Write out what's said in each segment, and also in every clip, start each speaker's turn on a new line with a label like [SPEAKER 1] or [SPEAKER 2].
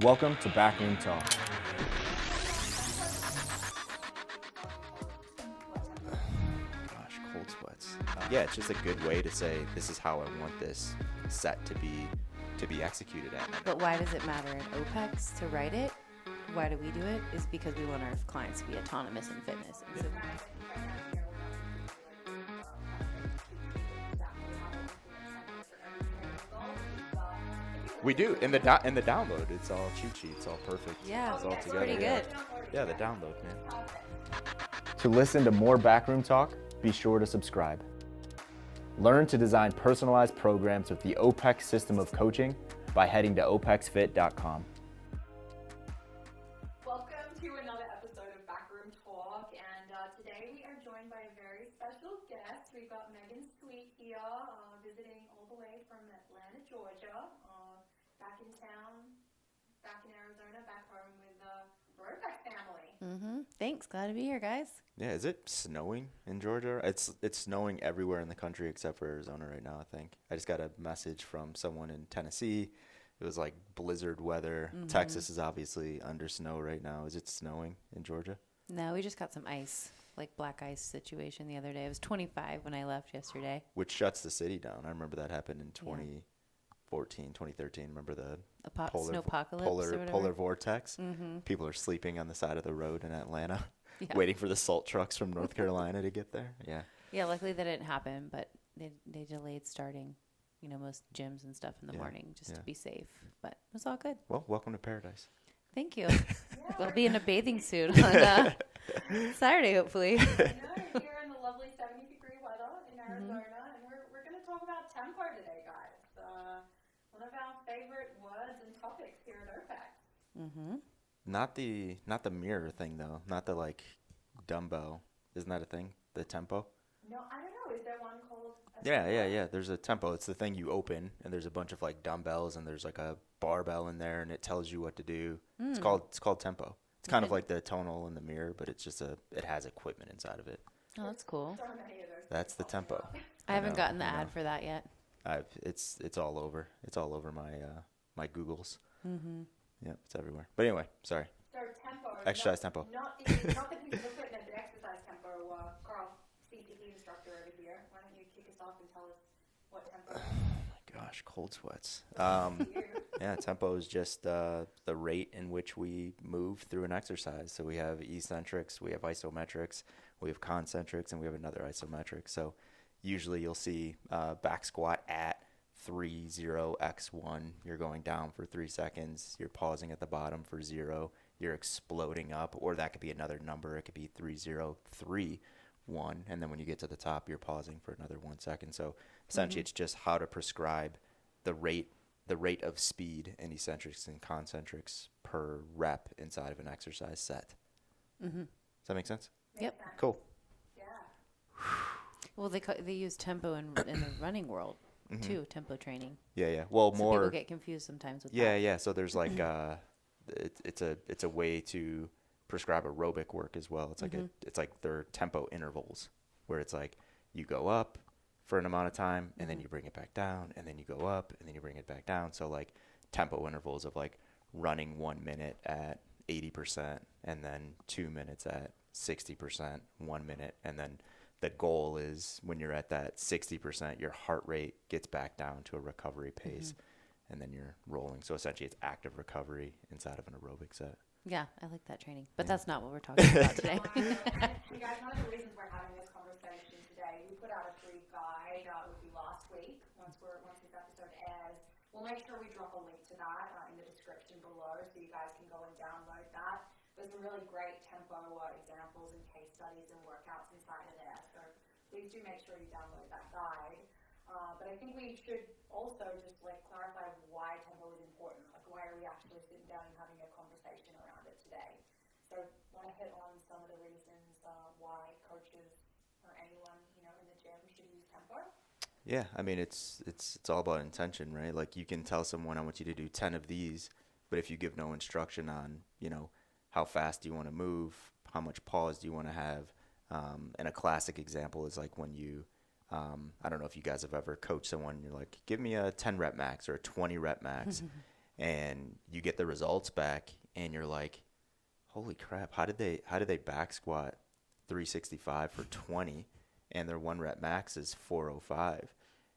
[SPEAKER 1] Welcome to Backroom Talk.
[SPEAKER 2] Gosh, cold sweats. Yeah, it's just a good way to say this is how I want this set to be executed at.
[SPEAKER 3] But why does it matter in OPEX to write it? Why do we do it? Is because we want our clients to be autonomous in fitness. And so
[SPEAKER 2] We do in the download. It's all cheat sheets, all perfect.
[SPEAKER 3] yeah,
[SPEAKER 2] it's all
[SPEAKER 3] it's
[SPEAKER 2] together.
[SPEAKER 3] pretty
[SPEAKER 2] Yeah.
[SPEAKER 3] good.
[SPEAKER 2] Yeah, the download, man.
[SPEAKER 1] To listen to more Backroom Talk, be sure to subscribe. Learn to design personalized programs with the OPEX system of coaching by heading to opexfit.com.
[SPEAKER 4] Welcome to another episode of Backroom Talk, and today we are joined by a very special guest. We've got Meghan Sweet here, visiting all the way from Atlanta, Georgia, back in town, back in Arizona, back home with the OPEX family.
[SPEAKER 3] Thanks. Glad to be here, guys.
[SPEAKER 2] Yeah, is it snowing in Georgia? It's snowing everywhere in the country except for Arizona right now, I think. I just got a message from someone in Tennessee. It was like blizzard weather. Texas is obviously under snow right now. Is it snowing in Georgia?
[SPEAKER 3] No, we just got some ice, like black ice situation the other day. It was 25 when I left yesterday.
[SPEAKER 2] Which shuts the city down. I remember that happened in 2014, 2013. Remember the
[SPEAKER 3] Snowpocalypse or whatever.
[SPEAKER 2] polar vortex? People are sleeping on the side of the road in Atlanta,
[SPEAKER 3] Yeah.
[SPEAKER 2] waiting for the salt trucks from North Carolina to get there. Yeah.
[SPEAKER 3] Yeah, luckily that didn't happen, but they delayed starting, most gyms and stuff in the morning just to be safe. But it was all good.
[SPEAKER 2] Well, welcome to paradise.
[SPEAKER 3] Thank you. We'll be in a bathing suit on Saturday, hopefully.
[SPEAKER 4] I know you're here in the lovely 70-degree weather in Arizona, and we're going to talk about tempo today, guys. One of our favorite words and topics here at OPEX.
[SPEAKER 2] Not the mirror thing though. Not the like dumbbell. Isn't that a thing? The tempo?
[SPEAKER 4] No, I don't know. Is there one called?
[SPEAKER 2] Yeah. There's a tempo. It's the thing you open, and there's a bunch of like dumbbells, and there's like a barbell in there, and it tells you what to do. It's called tempo. It's kind of like the tonal in the mirror, but it's just it has equipment inside of it.
[SPEAKER 3] Oh, that's cool.
[SPEAKER 4] So many of those.
[SPEAKER 2] That's the tempo.
[SPEAKER 3] I haven't
[SPEAKER 2] know,
[SPEAKER 3] gotten the
[SPEAKER 2] I know.
[SPEAKER 3] ad for that yet.
[SPEAKER 2] It's all over. It's all over my Googles. Yeah, it's everywhere. But anyway, sorry.
[SPEAKER 4] So tempo.
[SPEAKER 2] Exercise tempo.
[SPEAKER 4] Not the piece of equipment, but exercise tempo. Carl, CCP instructor over here. Why don't you kick us off and tell us what tempo is?
[SPEAKER 2] Gosh, cold sweats. Yeah, tempo is just the rate in which we move through an exercise. So we have eccentrics, we have isometrics, we have concentrics, and we have another isometric. So usually you'll see back squat at 3-0-x1. You're going down for 3 seconds. You're pausing at the bottom for 0. You're exploding up, or that could be another number. It could be 3-0-3-1. And then when you get to the top, you're pausing for another 1 second. So essentially it's just how to prescribe the rate of speed in eccentrics and concentrics per rep inside of an exercise set. Does that make sense?
[SPEAKER 3] Yep.
[SPEAKER 2] Cool.
[SPEAKER 4] Yeah.
[SPEAKER 3] Well, they use tempo in the running world too. Tempo training.
[SPEAKER 2] Yeah. Well,
[SPEAKER 3] So
[SPEAKER 2] more.
[SPEAKER 3] people get confused sometimes with that.
[SPEAKER 2] Yeah. So there's like it's a way to prescribe aerobic work as well. It's like it's like their tempo intervals where it's like you go up for an amount of time and then you bring it back down and then you go up and then you bring it back down. So like tempo intervals of like running 1 minute at 80% and then 2 minutes at 60%, 1 minute, and then the goal is when you're at that 60%, your heart rate gets back down to a recovery pace, and then you're rolling. So essentially, it's active recovery inside of an aerobic set.
[SPEAKER 3] Yeah, I like that training. But that's not what we're talking about today.
[SPEAKER 4] You guys, one of the reasons we're having this conversation today, we put out a free guide, it would be last week, once this episode airs. We'll make sure we drop a link to that in the description below so you guys can go and download that. There's some really great tempo examples and case studies and workouts inside of there. So please do make sure you download that guide. But I think we should also just clarify why tempo is important. Like, why are we actually sitting down and having a conversation around it today? So I want to hit on some of the reasons why coaches or anyone in the gym should use tempo.
[SPEAKER 2] Yeah, I mean it's all about intention, right? Like you can tell someone I want you to do 10 of these, but if you give no instruction on how fast do you want to move, how much pause do you want to have, and a classic example is like when you I don't know if you guys have ever coached someone, you're like, give me a 10 rep max or a 20 rep max. and you get the results back and you're like, holy crap, how did they back squat 365 for 20 and their 1 rep max is 405?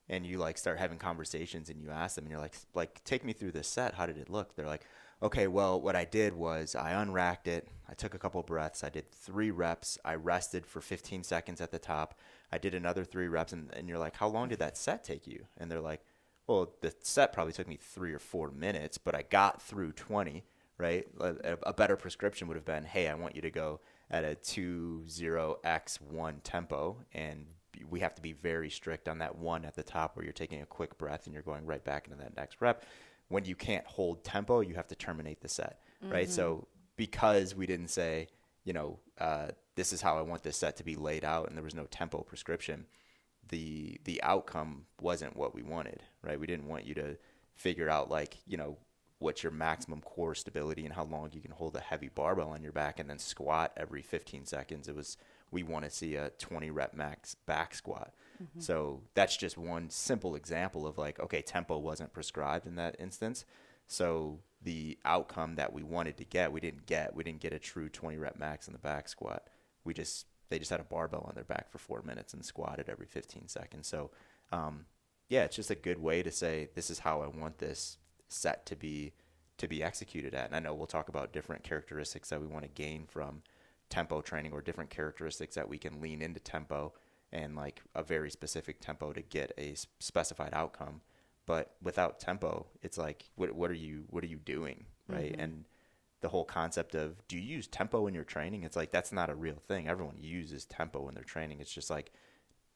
[SPEAKER 2] And you like start having conversations and you ask them and you're like, take me through this set. How did it look? They're like, okay, well, what I did was I unracked it. I took a couple breaths. I did 3 reps. I rested for 15 seconds at the top. I did another 3 reps. And you're like, how long did that set take you? And they're like, well, the set probably took me 3 or 4 minutes, but I got through 20, right? A better prescription would have been, hey, I want you to go at a 2-0x1 tempo, and we have to be very strict on that 1 at the top where you're taking a quick breath and you're going right back into that next rep. When you can't hold tempo, you have to terminate the set, right? So because we didn't say, this is how I want this set to be laid out, and there was no tempo prescription, the outcome wasn't what we wanted, right? We didn't want you to figure out what's your maximum core stability and how long you can hold a heavy barbell on your back and then squat every 15 seconds. We want to see a 20 rep max back squat. So that's just one simple example of okay, tempo wasn't prescribed in that instance. So the outcome that we wanted to get, we didn't get a true 20 rep max in the back squat. They just had a barbell on their back for 4 minutes and squatted every 15 seconds. So, it's just a good way to say, this is how I want this set to be executed at. And I know we'll talk about different characteristics that we want to gain from tempo training, or different characteristics that we can lean into tempo and a very specific tempo to get a specified outcome. But without tempo, it's what are you doing, right? And the whole concept of, do you use tempo in your training? It's that's not a real thing. Everyone uses tempo in their training. It's just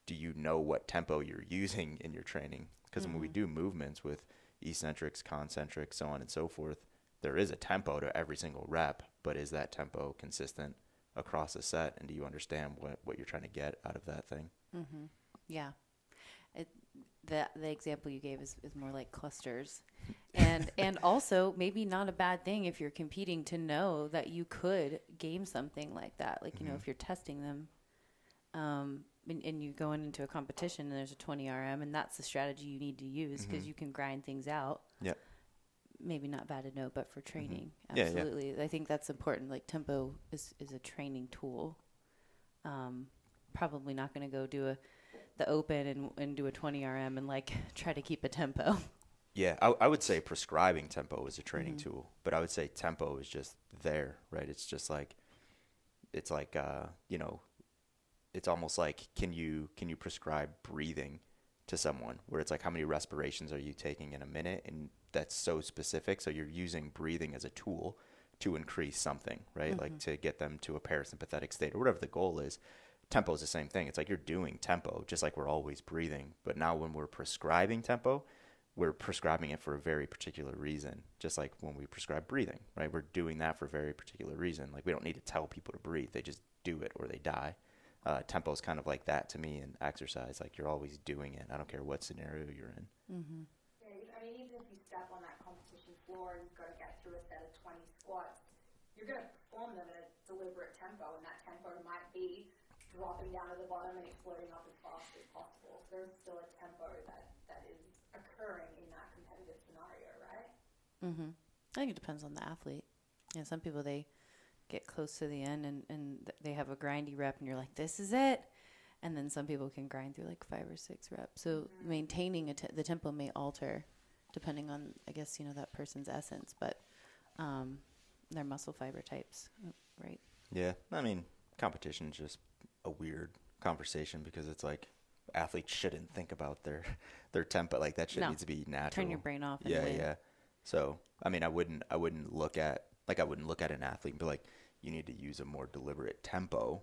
[SPEAKER 2] do you know what tempo you're using in your training? Because when we do movements with eccentrics, concentrics, so on and so forth, there is a tempo to every single rep, but is that tempo consistent across a set? And do you understand what you're trying to get out of that thing?
[SPEAKER 3] Yeah. The example you gave is more like clusters, and also maybe not a bad thing if you're competing to know that you could game something like that. If you're testing them, and you go into a competition and there's a 20 RM, and that's the strategy you need to use because you can grind things out.
[SPEAKER 2] Yep.
[SPEAKER 3] Maybe not bad to know, but for training,
[SPEAKER 2] Yeah,
[SPEAKER 3] absolutely. I think that's important. Tempo is a training tool. Probably not going to go do the open and do a 20 RM and try to keep a tempo.
[SPEAKER 2] Yeah, I would say prescribing tempo is a training tool, but I would say tempo is just there, right? It's just it's almost can you prescribe breathing to someone, where it's how many respirations are you taking in a minute? And that's so specific. So you're using breathing as a tool to increase something, right? To get them to a parasympathetic state or whatever the goal is. Tempo is the same thing. It's you're doing tempo, just like we're always breathing. But now when we're prescribing tempo, we're prescribing it for a very particular reason, just like when we prescribe breathing, right? We're doing that for a very particular reason. We don't need to tell people to breathe. They just do it or they die. Tempo is kind of like that to me in exercise. You're always doing it. I don't care what scenario you're in.
[SPEAKER 4] Yeah, even if you step on that competition floor and you've got to get through a set of 20 squats, you're going to perform them at a deliberate tempo, and that tempo might be dropping down to the bottom and exploding up as fast as possible. So there's still a tempo that is occurring in that competitive scenario, right?
[SPEAKER 3] I think it depends on the athlete. Yeah, some people, they get close to the end and they have a grindy rep and you're like, this is it. And then some people can grind through 5 or 6 reps. So maintaining the tempo may alter depending on, I guess, that person's essence, but their muscle fiber types, right?
[SPEAKER 2] Yeah. Competition is just a weird conversation because it's athletes shouldn't think about their tempo. That shit needs to be natural.
[SPEAKER 3] Turn your brain off.
[SPEAKER 2] Yeah. Yeah. So, I wouldn't look at an athlete and be like, you need to use a more deliberate tempo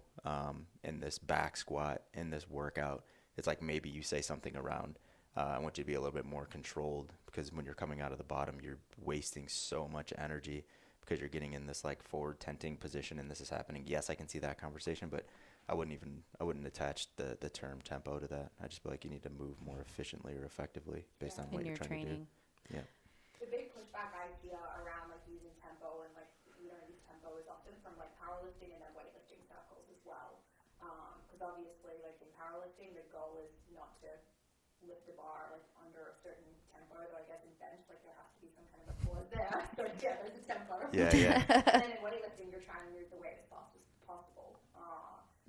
[SPEAKER 2] in this back squat, in this workout. It's maybe you say something around, I want you to be a little bit more controlled, because when you're coming out of the bottom, you're wasting so much energy because you're getting in this forward tenting position and this is happening. Yes, I can see that conversation, but I wouldn't attach the term tempo to that. I'd just be you need to move more efficiently or effectively based on what you're trying to do. Yeah.
[SPEAKER 4] The big pushback I hear around using tempo and use tempo is often from powerlifting and then weightlifting circles as well. Because obviously in powerlifting the goal is not to lift a bar under a certain tempo. Though I guess in bench there has to be some kind of a was there. So yeah, there's a tempo.
[SPEAKER 2] Yeah, yeah.
[SPEAKER 4] And then in weightlifting, you're trying to move the weight as fast as possible.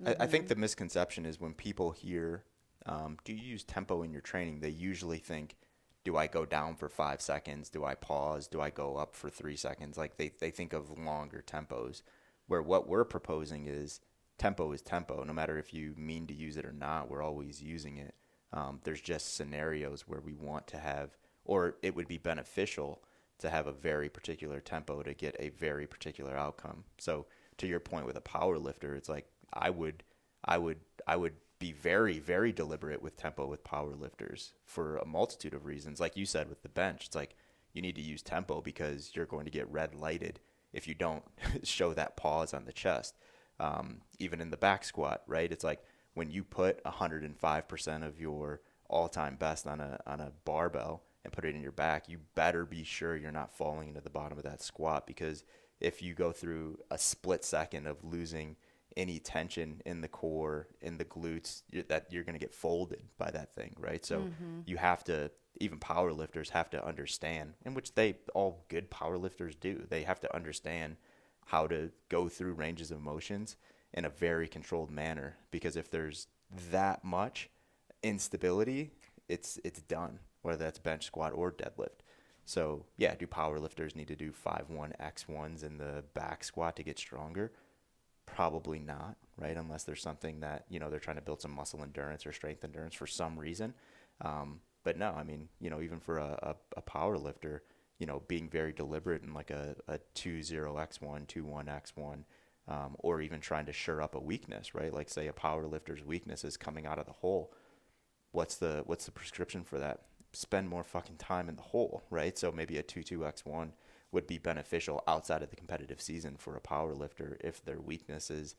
[SPEAKER 2] I think the misconception is when people hear, do you use tempo in your training? They usually think, do I go down for 5 seconds? Do I pause? Do I go up for 3 seconds? Like they think of longer tempos, where what we're proposing is tempo is tempo. No matter if you mean to use it or not, we're always using it. There's just scenarios where we want to have, or it would be beneficial to have a very particular tempo to get a very particular outcome. So to your point with a power lifter, it's like I would be very, very deliberate with tempo with power lifters for a multitude of reasons. Like you said with the bench, it's like you need to use tempo because you're going to get red lighted if you don't show that pause on the chest. Even in the back squat, right? It's like when you put 105% of your all-time best on a barbell and put it in your back, you better be sure you're not falling into the bottom of that squat, because if you go through a split second of losing any tension in the core, in the glutes, you're going to get folded by that thing, right? So you have to, even power lifters have to understand, and which all good power lifters do, they have to understand how to go through ranges of motions in a very controlled manner, because if there's that much instability, it's done, whether that's bench, squat, or deadlift. So yeah, do power lifters need to do 5-1 X1s in the back squat to get stronger? Probably not, right? Unless there's something that, they're trying to build some muscle endurance or strength endurance for some reason. But no, I mean, even for a power lifter, being very deliberate in like a 2-0 X1, 2-1 X1, or even trying to shore up a weakness, right? Like say a power lifter's weakness is coming out of the hole. What's the prescription for that? Spend more fucking time in the hole, right? So maybe a 2-2 X1 would be beneficial outside of the competitive season for a power lifter if their weakness is,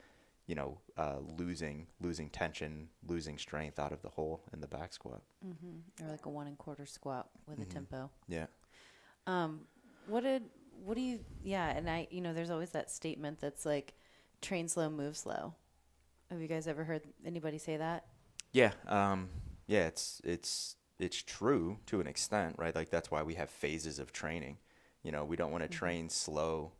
[SPEAKER 2] losing tension, losing strength out of the hole in the back squat.
[SPEAKER 3] Or like a 1 1/4 squat with a tempo.
[SPEAKER 2] Yeah.
[SPEAKER 3] What do you, and there's always that statement that's like, train slow, move slow. Have you guys ever heard anybody say that?
[SPEAKER 2] Yeah. It's true to an extent, right? Like that's why we have phases of training. We don't want to train slow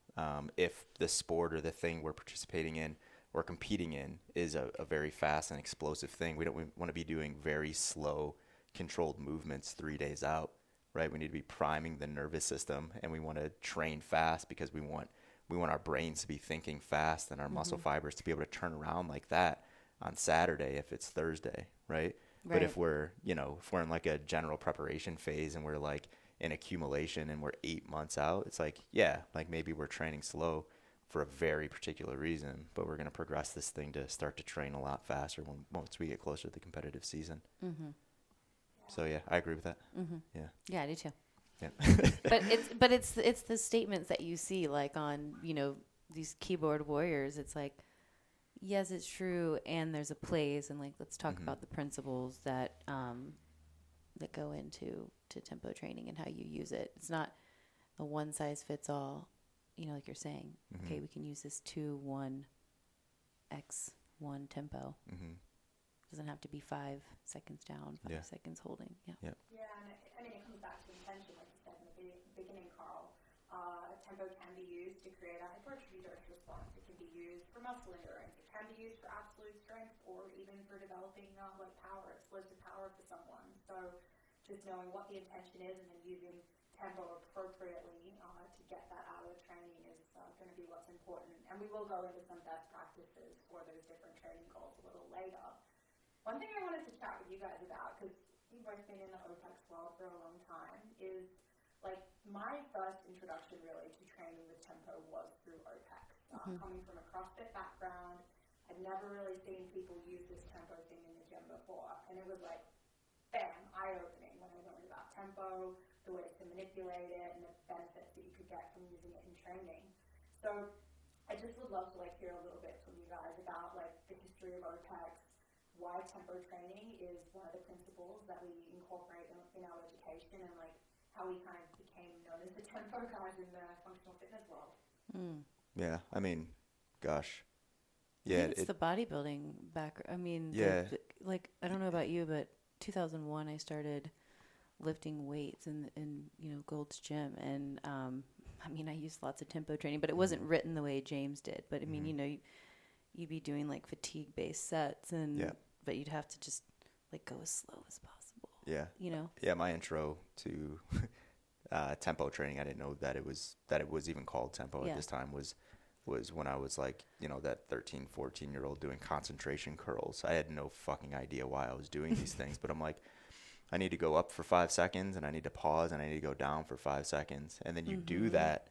[SPEAKER 2] if the sport or the thing we're participating in or competing in is a very fast and explosive thing. We don't want to be doing very slow, controlled movements 3 days out, right? We need to be priming the nervous system, and we want to train fast because we want our brains to be thinking fast and our muscle fibers to be able to turn around like that on Saturday if it's Thursday, right? But if we're in like a general preparation phase and we're like in accumulation and we're 8 months out, it's like, like maybe we're training slow for a very particular reason, but we're going to progress this thing to start to train a lot faster once we get closer to the competitive season. So yeah, I agree with that.
[SPEAKER 3] Yeah, I do too.
[SPEAKER 2] Yeah.
[SPEAKER 3] but it's the statements that you see like on, these keyboard warriors. It's like, yes, it's true, and there's a place, and like let's talk about the principles that that go into tempo training and how you use it. It's not a one size fits all, like you're saying. Okay, we can use this 2-1 X1 tempo. Doesn't have to be 5 seconds down, 5 seconds holding.
[SPEAKER 4] Yeah, and it comes back to intention, like you said in the beginning, Carl. Tempo can be used to create a hypertrophy dose response. It can be used for muscle endurance. It can be used for absolute strength, or even for developing like explosive power for someone. So just knowing what the intention is and then using tempo appropriately to get that out of the training is going to be what's important. And we will go into some best practices for those different training goals a little later. One thing I wanted to chat with you guys about, because we've both been in the OPEX world for a long time, is like my first introduction really to training with tempo was through OPEX. Coming from a CrossFit background, I'd never really seen people use this tempo thing in the gym before. And it was like, bam, eye-opening when I learned about tempo, the ways to manipulate it, and the benefits that you could get from using it in training. So I just would love to like hear a little bit from you guys about like the history of OPEX, why tempo training is one of the principles that we incorporate in our education, and like how we kind of became known as the tempo guys in the functional fitness world.
[SPEAKER 2] Yeah, I mean, gosh.
[SPEAKER 3] Yeah, it's the bodybuilding background. I mean, like I don't know about you, but 2001 I started lifting weights in Gold's Gym, and I mean, I used lots of tempo training, but it wasn't written the way James did. But I mean, you'd be doing like fatigue based sets, and but you'd have to just like go as slow as possible.
[SPEAKER 2] Yeah. Yeah, my intro to tempo training, I didn't know that it was even called tempo at this time, was when I was like, that 13, 14-year-old doing concentration curls. I had no fucking idea why I was doing these things, but I'm like, I need to go up for 5 seconds, and I need to pause, and I need to go down for 5 seconds. And then you do that,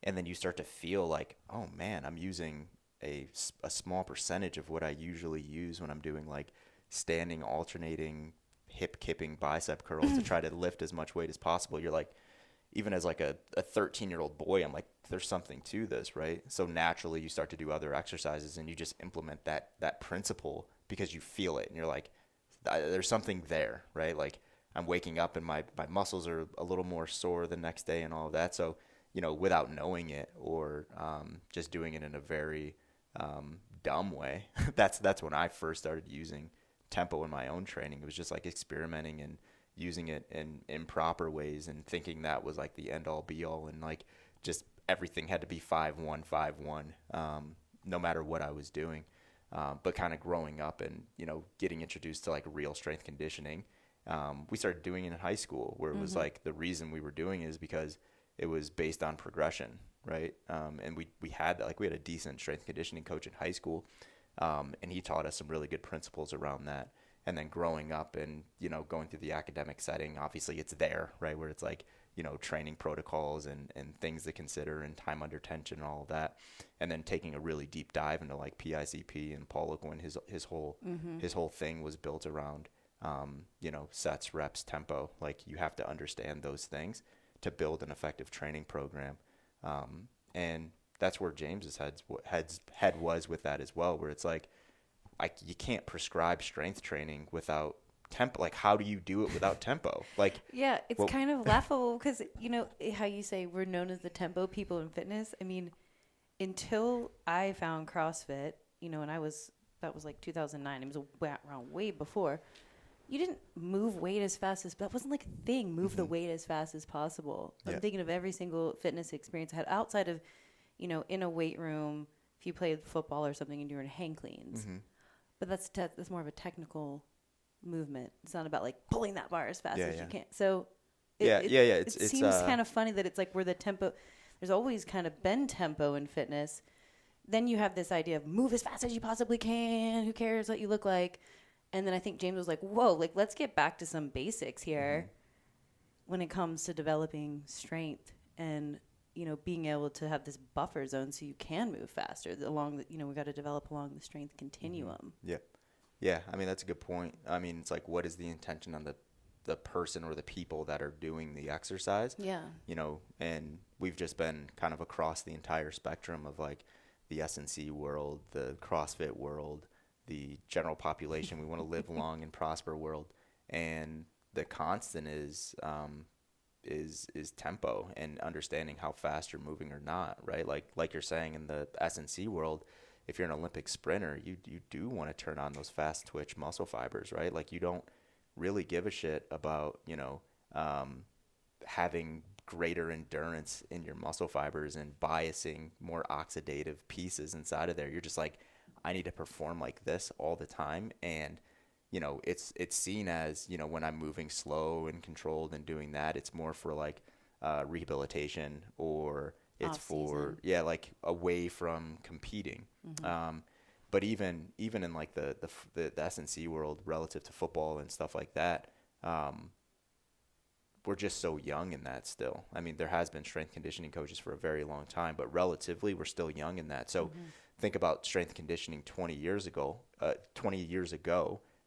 [SPEAKER 2] and then you start to feel like, oh man, I'm using a small percentage of what I usually use when I'm doing like standing, alternating, hip kipping bicep curls to try to lift as much weight as possible. You're like, even as like a 13-year-old boy, I'm like, there's something to this, right? So naturally you start to do other exercises, and you just implement that principle because you feel it, and you're like, there's something there, right? Like, I'm waking up and my muscles are a little more sore the next day and all of that. So, without knowing it, or just doing it in a very dumb way, that's when I first started using tempo in my own training. It was just like experimenting and using it in improper ways, and thinking that was like the end all be all, and like just everything had to be 5-1, 5-1, no matter what I was doing. But kind of growing up and, getting introduced to like real strength conditioning, we started doing it in high school, where it was like the reason we were doing it is because it was based on progression, right? And we had that, like we had a decent strength conditioning coach in high school, and he taught us some really good principles around that. And then growing up and, going through the academic setting, obviously it's there, right? Where it's like, training protocols and things to consider, and time under tension and all of that. And then taking a really deep dive into like PICP and Paul Lequin, his whole thing was built around, sets, reps, tempo. Like, you have to understand those things to build an effective training program. And that's where James's head was with that as well, where it's like you can't prescribe strength training without tempo. Like, how do you do it without tempo? Like,
[SPEAKER 3] yeah, it's kind of laughable because how you say we're known as the tempo people in fitness. I mean, until I found CrossFit, and that was like 2009. It was around way before. You didn't move weight as fast as, that wasn't like a thing. Move the weight as fast as possible. I'm thinking of every single fitness experience I had outside of, in a weight room, if you played football or something and you're in hang cleans. But that's more of a technical movement. It's not about like pulling that bar as fast as you can. So it seems kind of funny that it's like we're the tempo. There's always kind of been tempo in fitness. Then you have this idea of move as fast as you possibly can. Who cares what you look like? And then I think James was like, whoa, like let's get back to some basics here when it comes to developing strength and, being able to have this buffer zone so you can move faster along the, we got to develop along the strength continuum.
[SPEAKER 2] Yeah. I mean, that's a good point. I mean, it's like, what is the intention on the person or the people that are doing the exercise?
[SPEAKER 3] Yeah.
[SPEAKER 2] And we've just been kind of across the entire spectrum of like the S&C world, the CrossFit world, the general population. We want to live long and prosper world. And the constant is tempo and understanding how fast you're moving or not, right? Like you're saying in the S&C world, if you're an Olympic sprinter, you do want to turn on those fast twitch muscle fibers, right? Like, you don't really give a shit about, having greater endurance in your muscle fibers and biasing more oxidative pieces inside of there. You're just like, I need to perform like this all the time. And, it's seen as, when I'm moving slow and controlled and doing that, it's more for like rehabilitation, or it's for, like away from competing. But even in like the S&C world relative to football and stuff like that, we're just so young in that still. I mean, there has been strength conditioning coaches for a very long time, but relatively we're still young in that. So think about strength conditioning 20 years ago,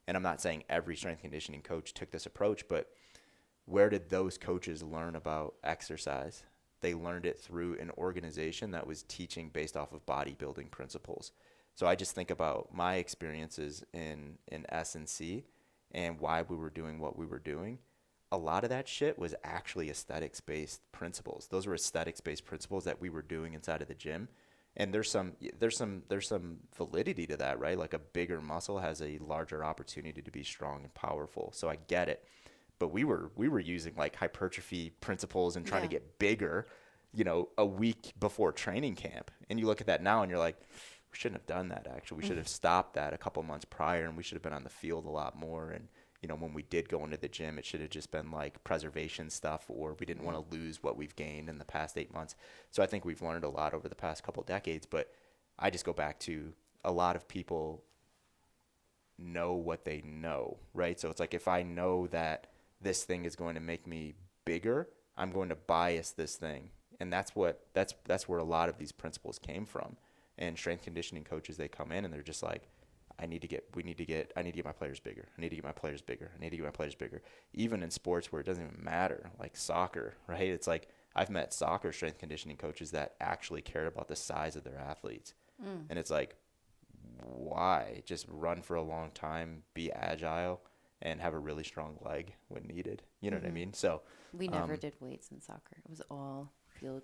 [SPEAKER 2] and I'm not saying every strength conditioning coach took this approach, but where did those coaches learn about exercise? They learned it through an organization that was teaching based off of bodybuilding principles. So I just think about my experiences in S&C and why we were doing what we were doing. A lot of that shit was actually aesthetics-based principles. Those were aesthetics-based principles that we were doing inside of the gym. And there's some validity to that, right? Like, a bigger muscle has a larger opportunity to be strong and powerful. So I get it. but we were using like hypertrophy principles and trying to get bigger, a week before training camp. And you look at that now and you're like, we shouldn't have done that. Actually, we should have stopped that a couple months prior, and we should have been on the field a lot more. And when we did go into the gym, it should have just been like preservation stuff, or we didn't want to lose what we've gained in the past 8 months. So I think we've learned a lot over the past couple decades, but I just go back to a lot of people know what they know, right? So it's like, if I know that this thing is going to make me bigger, I'm going to bias this thing. And that's where a lot of these principles came from. And strength conditioning coaches, they come in and they're just like, I need to get my players bigger. I need to get my players bigger. I need to get my players bigger. Even in sports where it doesn't even matter, like soccer, right? It's like, I've met soccer strength conditioning coaches that actually cared about the size of their athletes. And it's like, why? Just run for a long time, be agile, and have a really strong leg when needed. You know what I mean? So
[SPEAKER 3] we never did weights in soccer. It was all field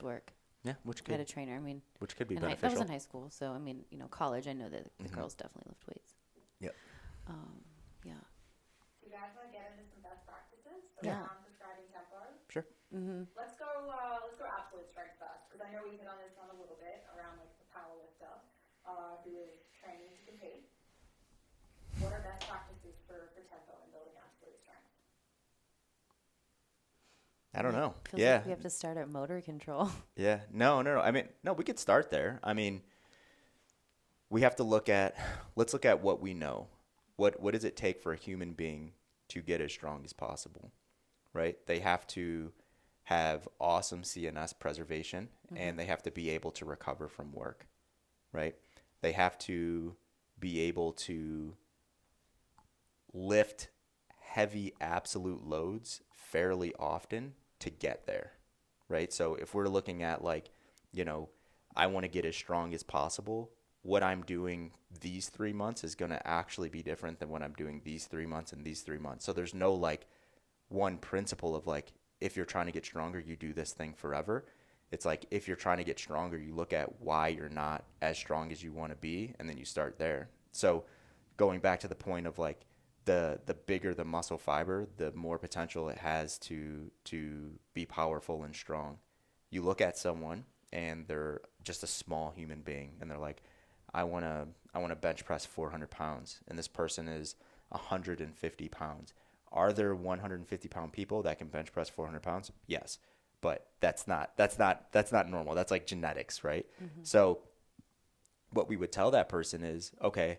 [SPEAKER 3] work.
[SPEAKER 2] Yeah, which could
[SPEAKER 3] I had a trainer. I mean,
[SPEAKER 2] which could be
[SPEAKER 3] that
[SPEAKER 2] beneficial.
[SPEAKER 3] was in high school. So I mean, college. I know that the girls definitely lift weights.
[SPEAKER 2] Yep.
[SPEAKER 3] Yeah.
[SPEAKER 4] You guys want to get into some best practices
[SPEAKER 3] Yeah.
[SPEAKER 4] around prescribing tempo?
[SPEAKER 2] Sure.
[SPEAKER 4] Let's go absolute strength first, because I know we hit on this one a little bit around like the powerlifter who is training to compete. What are best practices for tempo and building absolute strength?
[SPEAKER 2] I don't know.
[SPEAKER 3] Feels
[SPEAKER 2] Yeah.
[SPEAKER 3] like we have to start at motor control.
[SPEAKER 2] Yeah. No. I mean, no, we could start there. I mean, we have to let's look at what we know. What does it take for a human being to get as strong as possible, right? They have to have awesome CNS preservation, and they have to be able to recover from work, right? They have to be able to lift heavy absolute loads fairly often to get there, right? So if we're looking at like, I want to get as strong as possible, what I'm doing these 3 months is going to actually be different than what I'm doing these 3 months and these 3 months. So there's no like one principle of like, if you're trying to get stronger, you do this thing forever. It's like, if you're trying to get stronger, you look at why you're not as strong as you want to be, and then you start there. So going back to the point of like, the bigger the muscle fiber, the more potential it has to be powerful and strong. You look at someone and they're just a small human being, and they're like, I want to bench press 400 pounds, and this person is 150 pounds. Are there 150 pound people that can bench press 400 pounds? Yes, but that's not normal. That's like genetics, right? So what we would tell that person is, okay,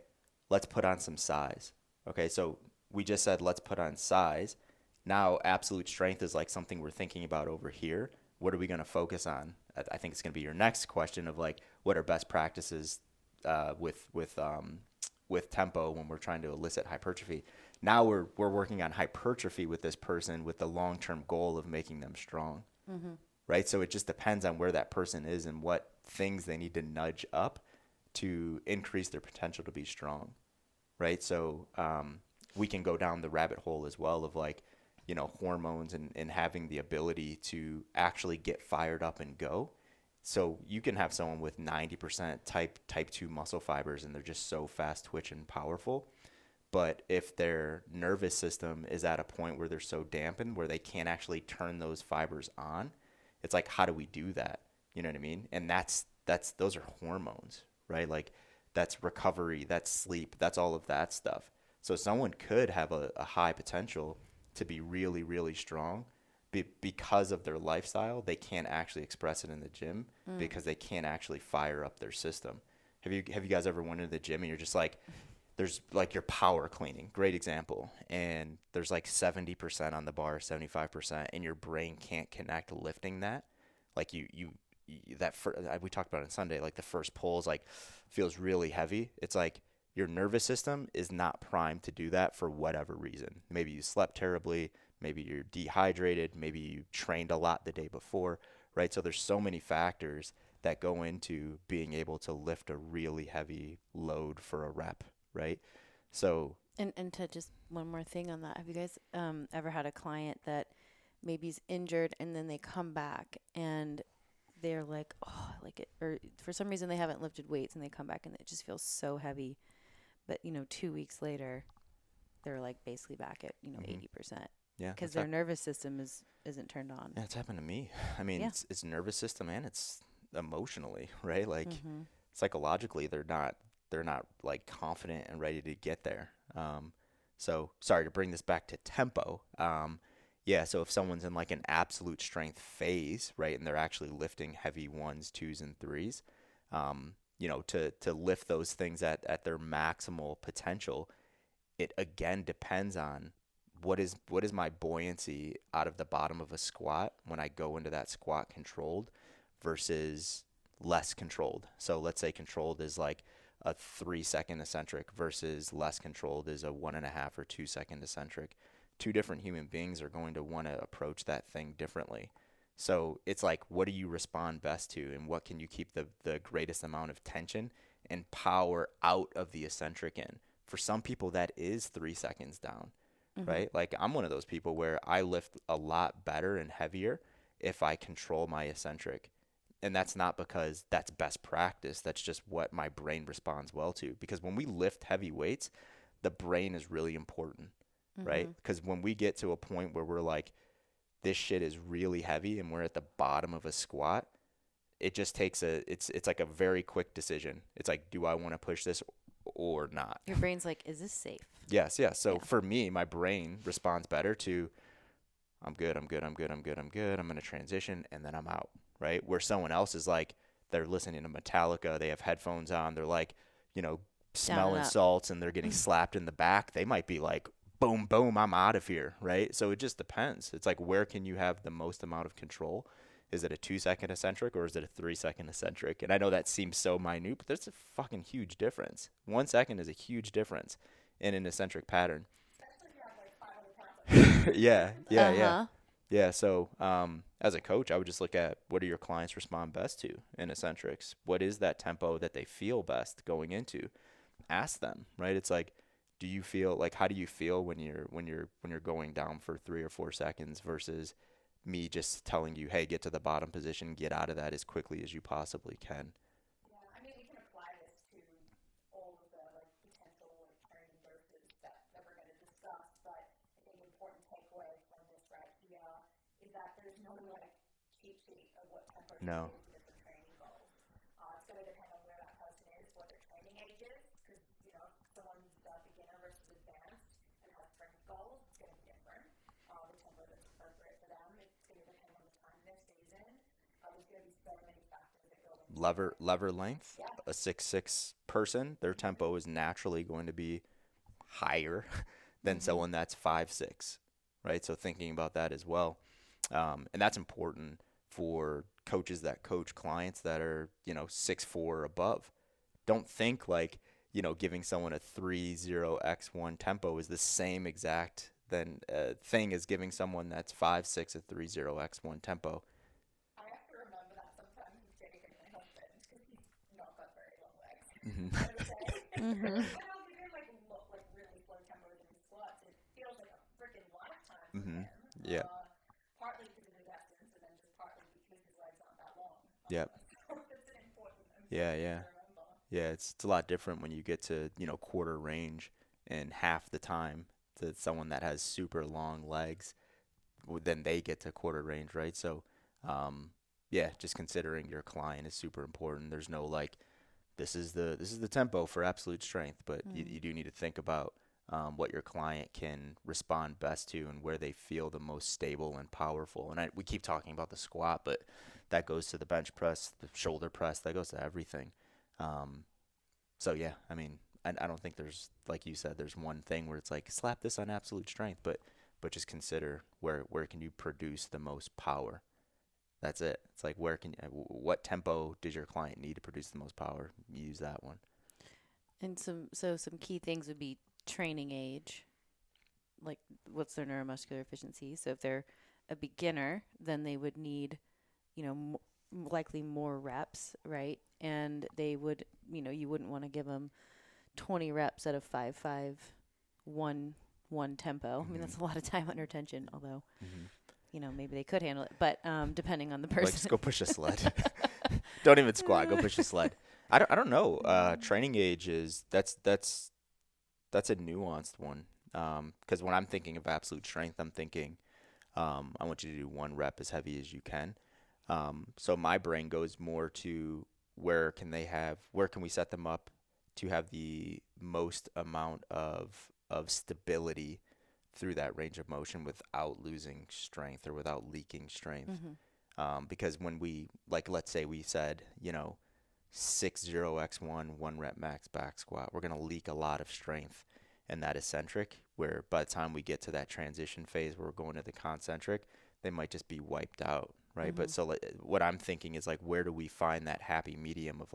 [SPEAKER 2] let's put on some size. Okay, so we just said let's put on size. Now absolute strength is like something we're thinking about over here. What are we going to focus on? I think it's going to be your next question of like, what are best practices with tempo when we're trying to elicit hypertrophy. Now we're working on hypertrophy with this person with the long-term goal of making them strong, right? So it just depends on where that person is and what things they need to nudge up to increase their potential to be strong, right? So we can go down the rabbit hole as well of like, hormones and having the ability to actually get fired up and go. So you can have someone with 90% type 2 muscle fibers, and they're just so fast twitch and powerful. But if their nervous system is at a point where they're so dampened where they can't actually turn those fibers on, it's like, how do we do that? You know what I mean? And those are hormones, right? Like that's recovery, that's sleep, that's all of that stuff. So someone could have a high potential to be really, really strong. Because of their lifestyle, they can't actually express it in the gym because they can't actually fire up their system. Have you guys ever went into the gym and you're just like, there's like your power cleaning, great example, and there's like 70% on the bar, 75%, and your brain can't connect lifting that. Like we talked about it on Sunday, like the first pull is like feels really heavy. It's like your nervous system is not primed to do that for whatever reason. Maybe you slept terribly. Maybe you're dehydrated. Maybe you trained a lot the day before, right? So there's so many factors that go into being able to lift a really heavy load for a rep, right? So
[SPEAKER 3] and to just one more thing on that, have you guys ever had a client that maybe is injured and then they come back and they're like, oh, I like it, or for some reason they haven't lifted weights and they come back and it just feels so heavy, but 2 weeks later they're like basically back at, 80%.
[SPEAKER 2] Yeah.
[SPEAKER 3] Because their nervous system isn't turned on.
[SPEAKER 2] Yeah, it's happened to me. I mean,
[SPEAKER 3] Yeah.
[SPEAKER 2] it's nervous system and it's emotionally, right? Like
[SPEAKER 3] Mm-hmm.
[SPEAKER 2] psychologically, they're not like confident and ready to get there. So sorry to bring this back to tempo. Yeah. So if someone's in like an absolute strength phase, right, and they're actually lifting heavy 1s, 2s, and 3s, to lift those things at their maximal potential, it again depends on what is my buoyancy out of the bottom of a squat when I go into that squat controlled versus less controlled. So let's say controlled is like a 3-second eccentric versus less controlled is a 1.5 or 2-second eccentric. Two different human beings are going to want to approach that thing differently. So it's like, what do you respond best to, and what can you keep the greatest amount of tension and power out of the eccentric in? For some people, that is 3 seconds down, right? Like I'm one of those people where I lift a lot better and heavier if I control my eccentric. And that's not because that's best practice. That's just what my brain responds well to. Because when we lift heavy weights, the brain is really important, right? Because when we get to a point where we're like, this shit is really heavy and we're at the bottom of a squat, it just takes it's like a very quick decision. It's like, do I want to push this or not?
[SPEAKER 3] Your brain's like, is this safe?
[SPEAKER 2] Yes. So for me, my brain responds better to, I'm good. I'm going to transition and then I'm out. Right? Where someone else is like, they're listening to Metallica, they have headphones on, they're like, smelling salts and they're getting slapped in the back. They might be like, boom, boom, I'm out of here. Right? So it just depends. It's like, where can you have the most amount of control? Is it a 2-second eccentric or is it a 3-second eccentric? And I know that seems so minute, but there's a fucking huge difference. 1 second is a huge difference in an eccentric pattern. Yeah. Yeah, so as a coach, I would just look at what do your clients respond best to in eccentrics? What is that tempo that they feel best going into? Ask them, right? It's like, do you feel like, how do you feel when you're going down for 3 or 4 seconds versus me just telling you, hey, get to the bottom position, get out of that as quickly as you possibly can.
[SPEAKER 4] Yeah, I mean, we can apply this to all of the potential training doses that we're going to discuss, but I think the important takeaway from this right here is that there's no cheat sheet of what tempo
[SPEAKER 2] No.
[SPEAKER 4] is for different training goals. It's going to depend on where that person is, what their training age is, because someone's beginner versus advanced and has strength goals, it's going to be different. The tempo that's appropriate for them, it's going to depend on the time in their season. There's going to be so many factors that go into
[SPEAKER 2] Lever length.
[SPEAKER 4] Yeah.
[SPEAKER 2] A 6'6" person, their tempo is naturally going to be higher than someone that's 5'6", right? So thinking about that as well, and that's important for coaches that coach clients that are 6'4" or above. Don't think like giving someone a 3.0x1 tempo is the same exact thing as giving someone that's 5'6" a 3.0x1 tempo.
[SPEAKER 4] I have to remember that sometimes with Jake and my husband because he's not got very long legs. When I'll give him really slow tempos in his squats, it feels like a freaking lifetime for him.
[SPEAKER 2] Yeah.
[SPEAKER 4] Partly because of his essence, and then just partly because his legs aren't that long.
[SPEAKER 2] Yep.
[SPEAKER 4] So it's an important thing
[SPEAKER 2] Yeah.
[SPEAKER 4] to remember.
[SPEAKER 2] Yeah, it's a lot different when you get to quarter range and half the time to someone that has super long legs, then they get to quarter range, right? So, just considering your client is super important. There's no this is the tempo for absolute strength, but you do need to think about what your client can respond best to and where they feel the most stable and powerful. And we keep talking about the squat, but that goes to the bench press, the shoulder press, that goes to everything. So yeah, I mean, I don't think there's, like you said, there's one thing where it's like slap this on absolute strength, but just consider where can you produce the most power. That's it. It's like what tempo does your client need to produce the most power? Use that one.
[SPEAKER 3] And some key things would be training age, like what's their neuromuscular efficiency. So if they're a beginner, then they would need, likely more reps, right? And they would, you wouldn't want to give them 20 reps at a 5-5-1 tempo. I mean, that's a lot of time under tension, although, maybe they could handle it. But depending on the person.
[SPEAKER 2] Just go push a sled. Don't even squat. Go push a sled. I don't know. Training age is that's a nuanced one. Because when I'm thinking of absolute strength, I'm thinking, I want you to do 1 rep as heavy as you can. So my brain goes more to where can we set them up to have the most amount of stability through that range of motion without losing strength or without leaking strength. Because when let's say we said, 6-0x1, 1 rep max back squat, we're going to leak a lot of strength in that eccentric, where by the time we get to that transition phase where we're going to the concentric, they might just be wiped out, right? But so what I'm thinking is where do we find that happy medium of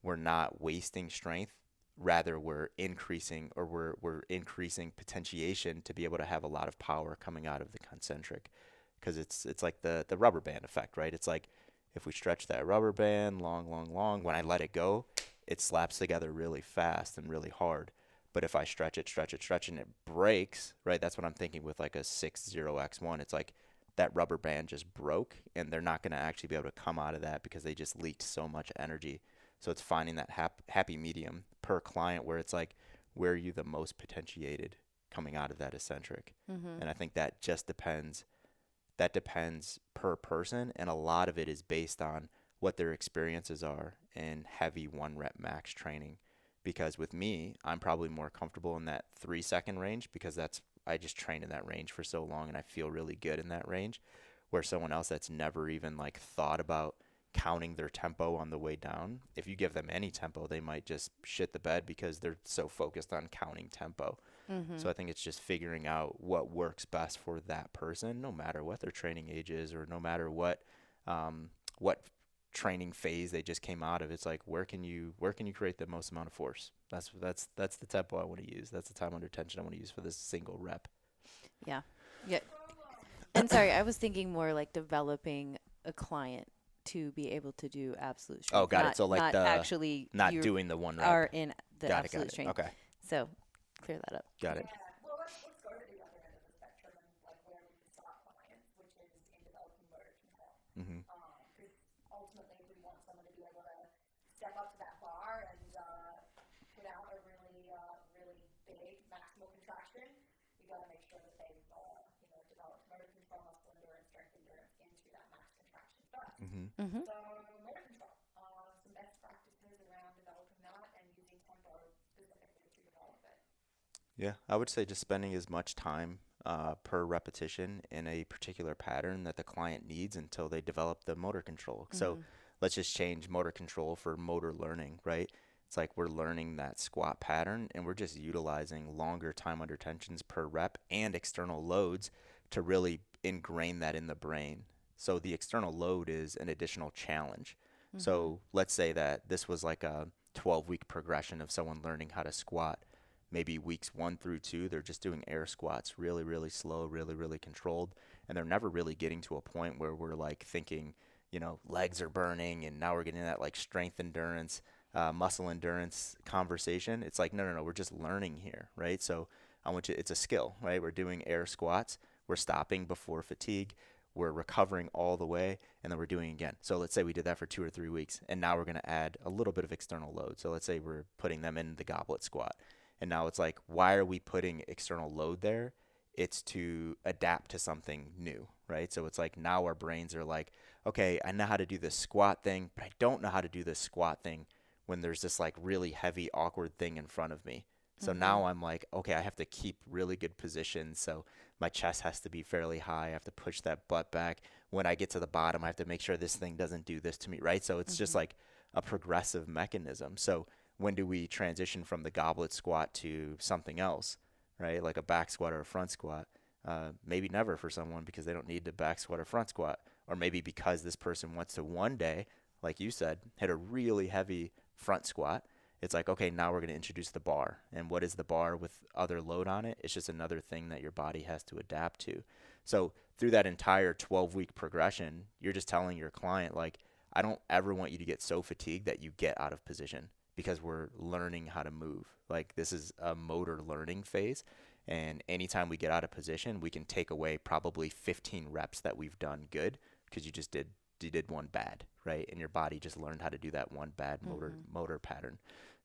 [SPEAKER 2] we're not wasting strength, rather we're increasing potentiation to be able to have a lot of power coming out of the concentric, because it's like the rubber band effect, right? It's like if we stretch that rubber band long, when I let it go, it slaps together really fast and really hard. But if I stretch it, and it breaks, right? That's what I'm thinking with a 6-0x1. It's like that rubber band just broke, and they're not going to actually be able to come out of that because they just leaked so much energy. So it's finding that happy medium per client where it's where are you the most potentiated coming out of that eccentric? And I think that just depends. That depends per person, and a lot of it is based on what their experiences are in heavy 1 rep max training. Because with me, I'm probably more comfortable in that 3-second range because I just trained in that range for so long and I feel really good in that range. Where someone else that's never even thought about counting their tempo on the way down, if you give them any tempo, they might just shit the bed because they're so focused on counting tempo. So I think it's just figuring out what works best for that person, no matter what their training age is or no matter what training phase they just came out of. It's where can you create the most amount of force? That's the tempo I want to use. That's the time under tension I want to use for this single rep.
[SPEAKER 3] Yeah. And sorry, I was thinking more developing a client to be able to do absolute strength.
[SPEAKER 2] Oh, got it. So
[SPEAKER 3] not actually
[SPEAKER 2] not doing the 1 rep.
[SPEAKER 3] Are in the
[SPEAKER 2] got
[SPEAKER 3] absolute
[SPEAKER 2] it.
[SPEAKER 3] strength.
[SPEAKER 2] Okay.
[SPEAKER 3] So clear that up.
[SPEAKER 2] Got it.
[SPEAKER 4] Well, let's go to the other end of the spectrum and where we can start clients, which is in developing motor control. Because ultimately, we want someone to be able to step up to that bar and put out a really, really big maximal contraction. You got to make sure that they've developed motor control, muscle endurance, strength endurance into that max contraction first. So motor control, some best practices around developing that and using tempo specifically to develop it.
[SPEAKER 2] Yeah, I would say just spending as much time per repetition in a particular pattern that the client needs until they develop the motor control. So let's just change motor control for motor learning, right? It's we're learning that squat pattern and we're just utilizing longer time under tensions per rep and external loads to really ingrain that in the brain. So the external load is an additional challenge. So let's say that this was a 12-week progression of someone learning how to squat. Maybe weeks 1 through 2, they're just doing air squats, really, really slow, really, really controlled. And they're never really getting to a point where we're thinking, legs are burning and now we're getting that strength endurance, muscle endurance conversation. It's no, we're just learning here, right? So it's a skill, right? We're doing air squats. We're stopping before fatigue. We're recovering all the way, and then we're doing it again. So let's say we did that for 2 or 3 weeks, and now we're going to add a little bit of external load. So let's say we're putting them in the goblet squat. And now it's why are we putting external load there? It's to adapt to something new, right? So it's now our brains are okay, I know how to do this squat thing, but I don't know how to do this squat thing when there's this really heavy, awkward thing in front of me. So now I'm okay, I have to keep really good position. So my chest has to be fairly high. I have to push that butt back. When I get to the bottom, I have to make sure this thing doesn't do this to me, right? So it's just a progressive mechanism. So when do we transition from the goblet squat to something else, right? Like a back squat or a front squat? Maybe never for someone because they don't need to back squat or front squat. Or maybe because this person wants to one day, like you said, hit a really heavy front squat. It's okay, now we're going to introduce the bar. And what is the bar with other load on it? It's just another thing that your body has to adapt to. So through that entire 12-week progression, you're just telling your client, I don't ever want you to get so fatigued that you get out of position because we're learning how to move. This is a motor learning phase. And anytime we get out of position, we can take away probably 15 reps that we've done good because you did one bad, right? And your body just learned how to do that one bad motor pattern.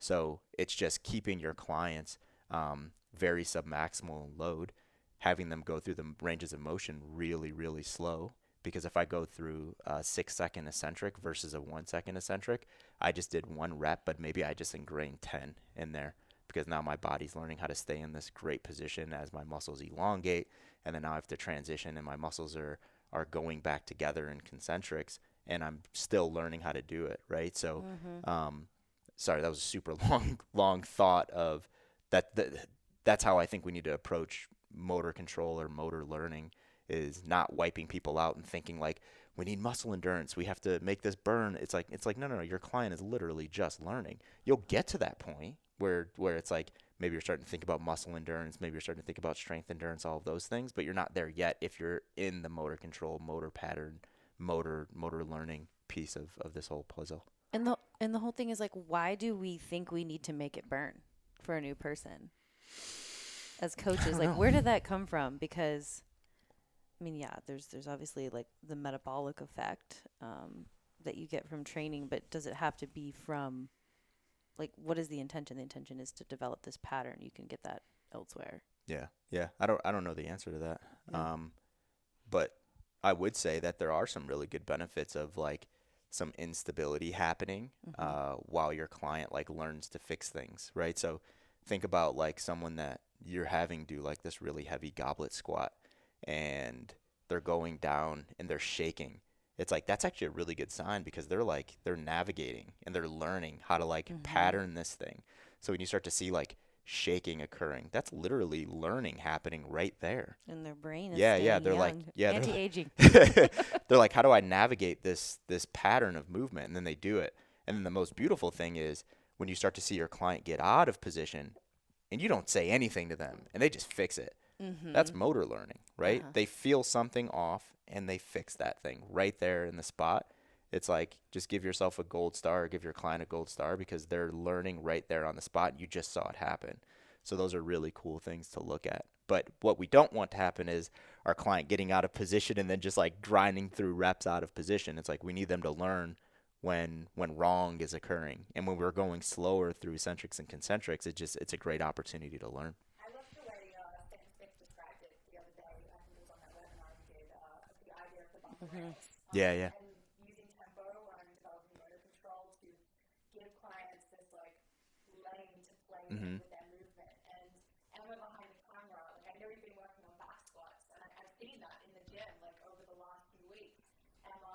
[SPEAKER 2] So it's just keeping your clients very submaximal load, having them go through the ranges of motion really, really slow. Because if I go through a 6-second eccentric versus a 1-second eccentric, I just did 1 rep, but maybe I just ingrained 10 in there, because now my body's learning how to stay in this great position as my muscles elongate. And then now I have to transition, and my muscles are going back together in concentrics, and I'm still learning how to do it, right? So, sorry, that was a super long thought of that. That's how I think we need to approach motor control or motor learning, is not wiping people out and thinking like, we need muscle endurance, we have to make this burn. It's like no, your client is literally just learning. You'll get to that point where it's like, maybe you're starting to think about muscle endurance, maybe you're starting to think about strength endurance, all of those things, but you're not there yet if you're in the motor control, motor pattern, motor learning piece of this whole puzzle.
[SPEAKER 3] And the whole thing is like, why do we think we need to make it burn for a new person as coaches? Like, where did that come from? Because I mean, yeah, there's obviously like the metabolic effect that you get from training, but does it have to be from, like, what is the intention? The intention is to develop this pattern. You can get that elsewhere.
[SPEAKER 2] Yeah. I don't know the answer to that. But I would say that there are some really good benefits of like some instability happening while your client like learns to fix things, right? So think about like someone that you're having do like this really heavy goblet squat, and they're going down and they're shaking. It's like, that's actually a really good sign, because they're navigating and they're learning how to like pattern this thing. So when you start to see like shaking occurring, that's literally learning happening right there.
[SPEAKER 3] And their brain is
[SPEAKER 2] they're
[SPEAKER 3] young.
[SPEAKER 2] like,
[SPEAKER 3] Anti-aging.
[SPEAKER 2] They're like, how do I navigate this pattern of movement? And then they do it. And then the most beautiful thing is when you start to see your client get out of position and you don't say anything to them and they just fix it. That's motor learning, right? They feel something off and they fix that thing right there in the spot. It's like, just give yourself a gold star, or give your client a gold star, because they're learning right there on the spot. You just saw it happen. So those are really cool things to look at. But what we don't want to happen is our client getting out of position and then just like grinding through reps out of position. It's like, we need them to learn when wrong is occurring. And when we're going slower through eccentrics and concentrics, it's a great opportunity to learn. Yeah.
[SPEAKER 4] And using tempo and developing motor control to give clients this like lane to play with their movement. And we're behind the camera. Like, I know you've been working on back squats, and I've seen that in the gym like over the last few weeks. Emma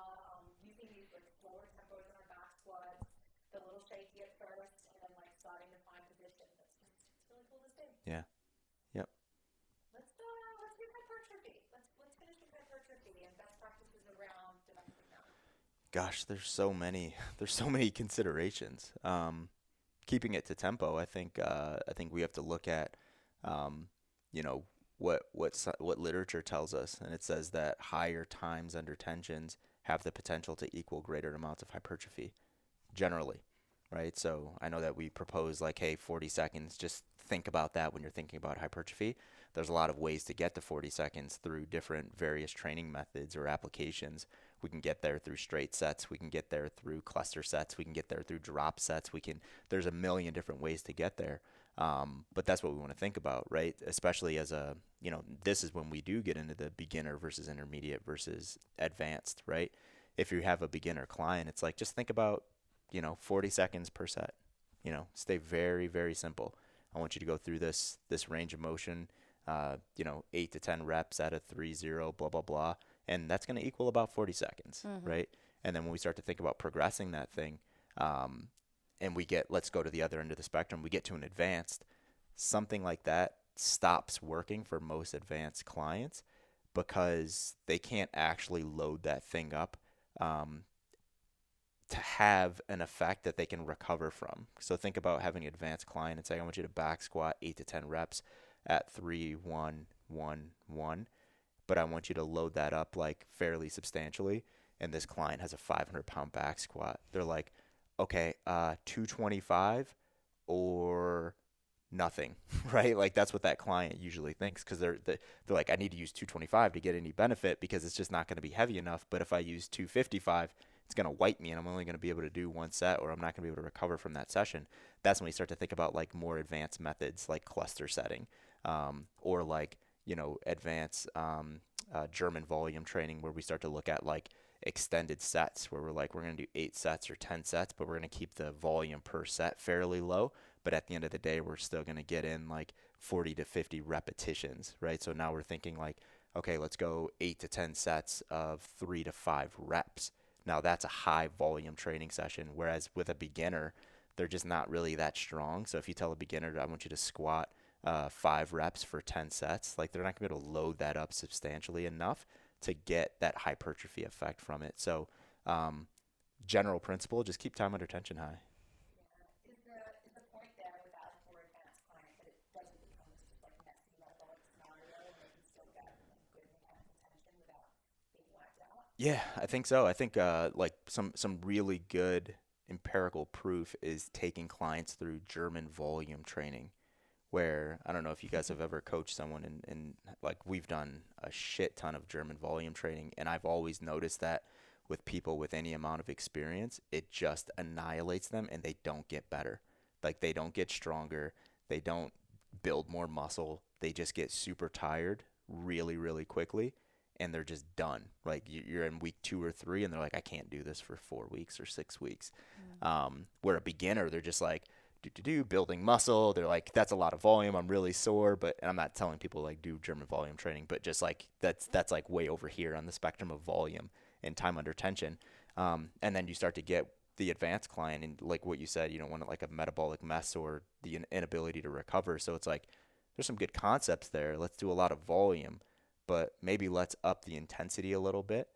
[SPEAKER 4] using these like slower tempos on her back squats, the little shaky at first, and then like starting to find position. It's really cool to see.
[SPEAKER 2] Yeah. Yep.
[SPEAKER 4] Let's do hypertrophy. Let's finish with hypertrophy and best practices around developing that.
[SPEAKER 2] Gosh, there's so many considerations. Keeping it to tempo, I think we have to look at, what literature tells us, and it says that higher times under tensions have the potential to equal greater amounts of hypertrophy, generally, right? So I know that we propose like, hey, 40 seconds. Just think about that when you're thinking about hypertrophy. There's a lot of ways to get to 40 seconds through different various training methods or applications. We can get there through straight sets. We can get there through cluster sets. We can get there through drop sets. There's a million different ways to get there. But that's what we want to think about, right? Especially as this is when we do get into the beginner versus intermediate versus advanced, right? If you have a beginner client, it's like, just think about, 40 seconds per set. Stay very, very simple. I want you to go through this range of motion, 8 to 10 reps at a 3-0, blah, blah, blah. And that's going to equal about 40 seconds, right? And then when we start to think about progressing that thing, and let's go to the other end of the spectrum, we get to an advanced, something like that stops working for most advanced clients because they can't actually load that thing up to have an effect that they can recover from. So think about having an advanced client and say, I want you to back squat 8 to 10 reps at 3, 1, 1, 1. But I want you to load that up like fairly substantially. And this client has a 500-pound back squat. They're like, okay, 225 or nothing, right? Like, that's what that client usually thinks, because they're like, I need to use 225 to get any benefit because it's just not going to be heavy enough. But if I use 255, it's going to wipe me and I'm only going to be able to do one set, or I'm not going to be able to recover from that session. That's when we start to think about like more advanced methods like cluster setting, or like, advanced German volume training, where we start to look at like extended sets, where we're going to do 8 sets or 10 sets, but we're going to keep the volume per set fairly low. But at the end of the day, we're still going to get in like 40 to 50 repetitions, right? So now we're thinking like, okay, let's go 8 to 10 sets of 3 to 5 reps. Now that's a high volume training session. Whereas with a beginner, they're just not really that strong. So if you tell a beginner, I want you to squat 5 reps for 10 sets, like they're not going to be able to load that up substantially enough to get that hypertrophy effect from it. So general principle, just keep time under tension high.
[SPEAKER 4] Is the point there with that more advanced client that it doesn't become this just like messy metabolic scenario and they can still get good mechanical tension without being wiped out?
[SPEAKER 2] Yeah, I think so. I think like some really good empirical proof is taking clients through German volume training, where I don't know if you guys have ever coached someone, and like we've done a shit ton of German volume training, and I've always noticed that with people with any amount of experience, it just annihilates them and they don't get better. Like they don't get stronger, they don't build more muscle, they just get super tired really, really quickly, and they're just done. Like you're in week 2 or 3 and they're like, I can't do this for 4 weeks or 6 weeks. Where a beginner, they're just like, building muscle. They're like, that's a lot of volume. I'm really sore. But, and I'm not telling people like do German volume training, but just like that's like way over here on the spectrum of volume and time under tension. And then you start to get the advanced client, and like what you said, you don't want like a metabolic mess or the inability to recover. So it's like, there's some good concepts there. Let's do a lot of volume, but maybe let's up the intensity a little bit.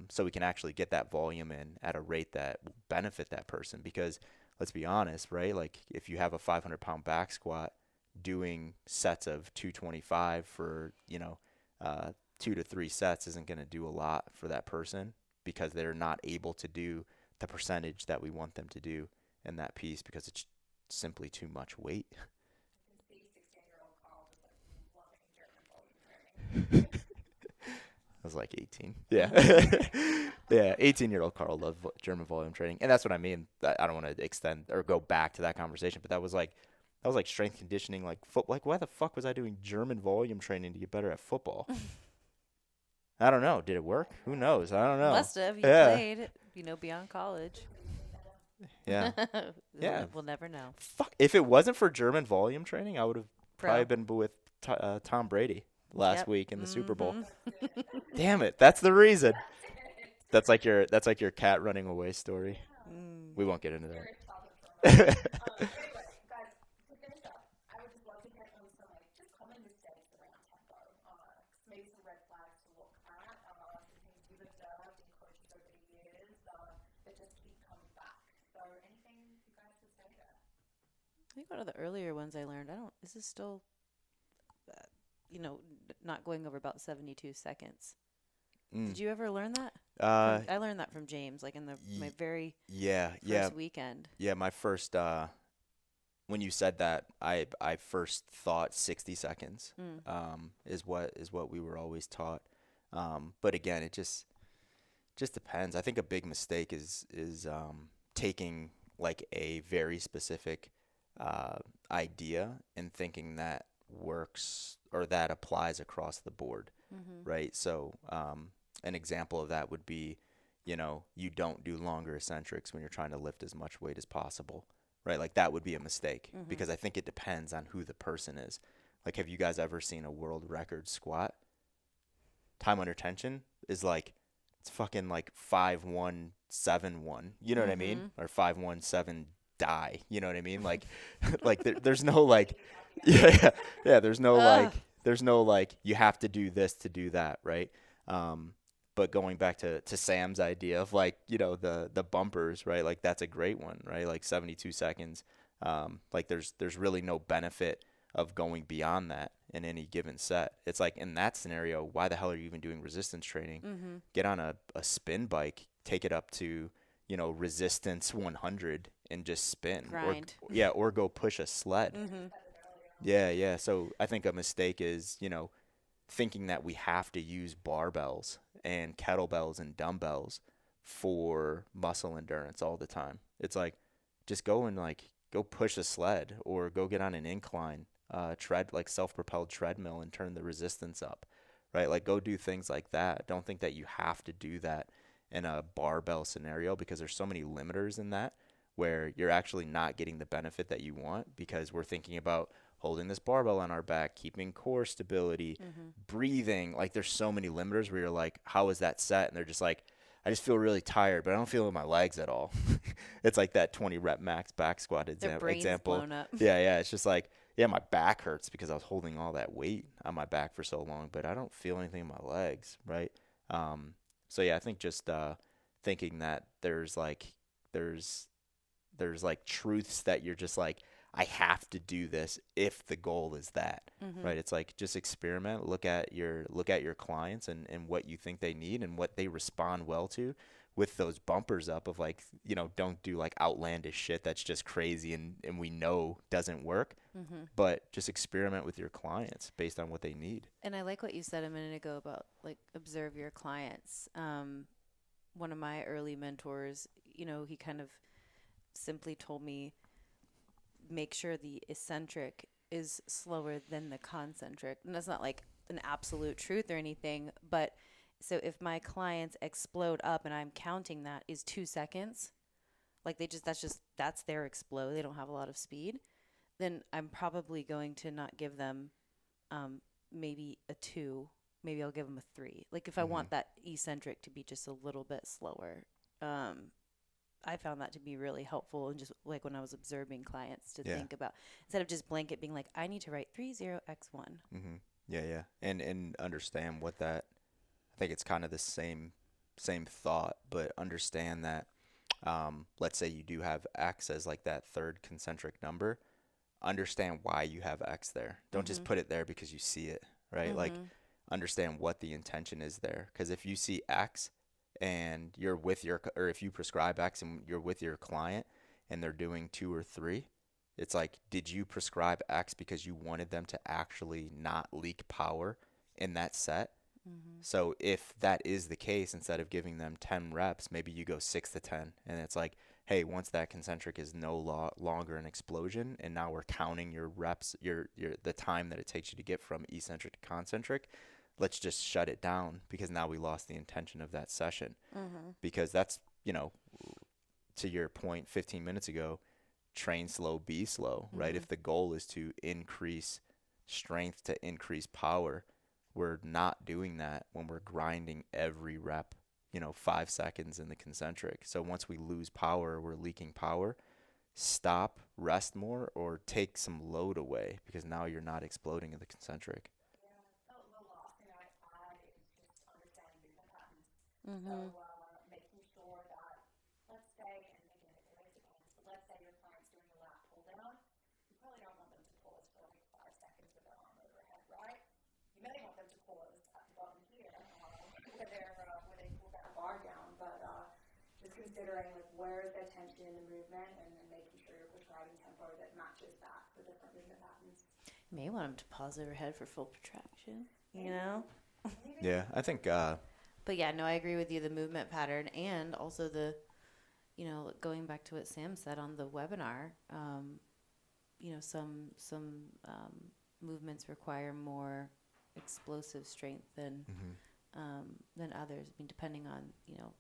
[SPEAKER 2] So we can actually get that volume in at a rate that will benefit that person. Because let's be honest, right? Like if you have a 500-pound back squat, doing sets of 225 for, 2 to 3 sets isn't going to do a lot for that person, because they're not able to do the percentage that we want them to do in that piece, because it's simply too much weight.
[SPEAKER 4] I can see 16-year-old Carl just like loving German volume training.
[SPEAKER 2] I was like 18. Yeah. Yeah. 18-year-old Carl loved German volume training. And that's what I mean. I don't want to extend or go back to that conversation, but that was like strength conditioning, like like why the fuck was I doing German volume training to get better at football? I don't know. Did it work? Who knows? I don't know.
[SPEAKER 3] Must have. You
[SPEAKER 2] Yeah.
[SPEAKER 3] played, beyond college.
[SPEAKER 2] Yeah. Yeah.
[SPEAKER 3] We'll never know.
[SPEAKER 2] Fuck. If it wasn't for German volume training, I would have
[SPEAKER 3] Pro.
[SPEAKER 2] probably been with Tom Brady last
[SPEAKER 3] Yep.
[SPEAKER 2] week in the Super Bowl.
[SPEAKER 3] Mhm.
[SPEAKER 2] Damn it. That's the reason. That's like your cat running away story. We won't get into that.
[SPEAKER 4] Anyway, guys, to finish up, I would just love to hit on some like just common mistakes around tempo. Maybe some red flags to look at, some things you've observed in coaches over the years that just keep coming back. So anything you guys would say there?
[SPEAKER 3] I think one of the earlier ones I learned, is this still, not going over about 72 seconds. Did you ever learn that? I learned that from James, like in my very first weekend.
[SPEAKER 2] Yeah, my first when you said that, I first thought 60 seconds is what we were always taught. But again, it just depends. I think a big mistake is taking like a very specific idea and thinking that works or that applies across the board, right? So an example of that would be, you don't do longer eccentrics when you're trying to lift as much weight as possible, right? Like that would be a mistake because I think it depends on who the person is. Like, have you guys ever seen a world record squat? Time under tension is like, it's fucking like 5-1-7-1, you know what I mean? Or 5-1-7 die, you know what I mean? Like, there's no like, there's no like, you have to do this to do that, right? But going back to Sam's idea of like, the bumpers, right? Like that's a great one, right? Like 72 seconds. Like there's really no benefit of going beyond that in any given set. It's like in that scenario, why the hell are you even doing resistance training? Get on a spin bike, take it up to, resistance 100 and just spin.
[SPEAKER 3] Grind.
[SPEAKER 2] Or go push a sled. Yeah. So I think a mistake is, thinking that we have to use barbells and kettlebells and dumbbells for muscle endurance all the time. It's like, just go and like go push a sled or go get on an incline, like self-propelled treadmill and turn the resistance up, right? Like go do things like that. Don't think that you have to do that in a barbell scenario, because there's so many limiters in that where you're actually not getting the benefit that you want, because we're thinking about holding this barbell on our back, keeping core stability, breathing. Like there's so many limiters where you're like, how is that set? And they're just like, I just feel really tired, but I don't feel it in my legs at all. It's like that 20 rep max back squat
[SPEAKER 3] Their brain's
[SPEAKER 2] example.
[SPEAKER 3] blown up.
[SPEAKER 2] Yeah. It's just like, yeah, my back hurts because I was holding all that weight on my back for so long, but I don't feel anything in my legs, right? So yeah, I think just thinking that there's like truths that you're just like, I have to do this if the goal is that, right? It's like, just experiment, look at your clients and what you think they need and what they respond well to, with those bumpers up of like, don't do like outlandish shit that's just crazy and we know doesn't work, but just experiment with your clients based on what they need.
[SPEAKER 3] And I like what you said a minute ago about like observe your clients. One of my early mentors, he kind of simply told me, make sure the eccentric is slower than the concentric. And that's not like an absolute truth or anything, but so if my clients explode up and I'm counting that is 2 seconds, like that's their explode, they don't have a lot of speed, then I'm probably going to not give them maybe a 2, maybe I'll give them a 3. Like if I want that eccentric to be just a little bit slower, I found that to be really helpful. And just like when I was observing clients to think about, instead of just blanket being like, I need to write 30x1.
[SPEAKER 2] Yeah. And understand what that, I think it's kind of the same thought, but understand that, let's say you do have X as like that third concentric number, understand why you have X there. Don't just put it there because you see it, right? Like understand what the intention is there. Because if you see X, and you're with or if you prescribe X and you're with your client and they're doing 2 or 3, it's like, did you prescribe X because you wanted them to actually not leak power in that set? So if that is the case, instead of giving them 10 reps, maybe you go 6 to 10. And it's like, hey, once that concentric is no longer an explosion, and now we're counting your reps, the time that it takes you to get from eccentric to concentric, let's just shut it down, because now we lost the intention of that session. Because that's, to your point 15 minutes ago, train slow, be slow, right? If the goal is to increase strength, to increase power, we're not doing that when we're grinding every rep, 5 seconds in the concentric. So once we lose power, we're leaking power, stop, rest more, or take some load away, because now you're not exploding in the concentric.
[SPEAKER 4] Making sure that, let's say, and again, it always depends, but let's say your client's doing a lat pull down, you probably don't want them to pause for like 5 seconds with their arm overhead, right? You may want them to pause at the bottom here, where they pull that bar down, but just considering like where is their tension in the movement, and then making sure you're prescribing tempo that matches that for different movement patterns.
[SPEAKER 3] You may want them to pause overhead for full protraction,
[SPEAKER 2] Yeah, I think
[SPEAKER 3] But yeah, no, I agree with you. The movement pattern, and also the, going back to what Sam said on the webinar, some movements require more explosive strength than others. I mean, depending on,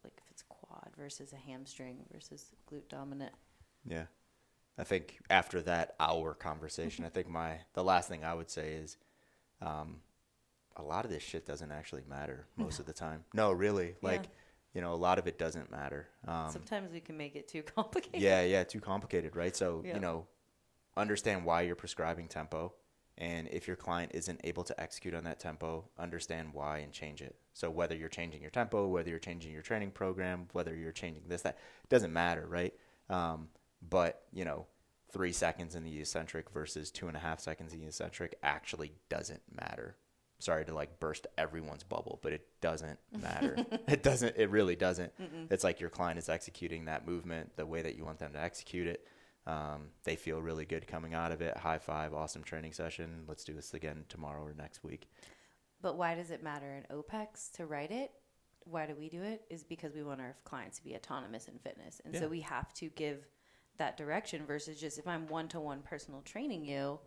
[SPEAKER 3] like if it's quad versus a hamstring versus glute dominant.
[SPEAKER 2] Yeah. I think after that hour conversation, I think the last thing I would say is, a lot of this shit doesn't actually matter most of the time. No, really. Like, a lot of it doesn't matter.
[SPEAKER 3] Sometimes we can make it too complicated.
[SPEAKER 2] Yeah, too complicated, right? So, understand why you're prescribing tempo. And if your client isn't able to execute on that tempo, understand why and change it. So whether you're changing your tempo, whether you're changing your training program, whether you're changing this, that, it doesn't matter, right? But, 3 seconds in the eccentric versus 2.5 seconds in the eccentric actually doesn't matter. Sorry to like burst everyone's bubble, but it doesn't matter. It really doesn't. It's like your client is executing that movement the way that you want them to execute it. They feel really good coming out of it. High five, awesome training session. Let's do this again tomorrow or next week.
[SPEAKER 3] But why does it matter in OPEX to write it? why do we do it? Is because we want our clients to be autonomous in fitness. And
[SPEAKER 2] Yeah.
[SPEAKER 3] so we have to give that direction versus just if I'm one-to-one personal training you,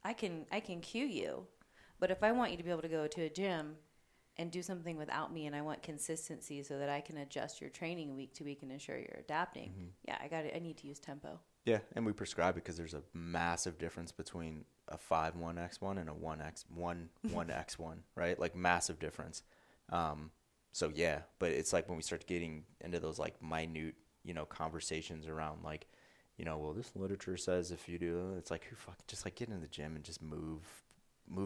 [SPEAKER 3] I can cue you. But if I want you to be able to go to a gym and do something without me, and I want consistency so that I can adjust your training week to week and ensure you're adapting, I need to use tempo.
[SPEAKER 2] Yeah, and we prescribe it because there's a massive difference between a 5-1x1 and a 1x1, right? Like massive difference. So yeah, but it's like when we start getting into those like minute, conversations around like, well, this literature says if you do, it's like, just like get in the gym and just move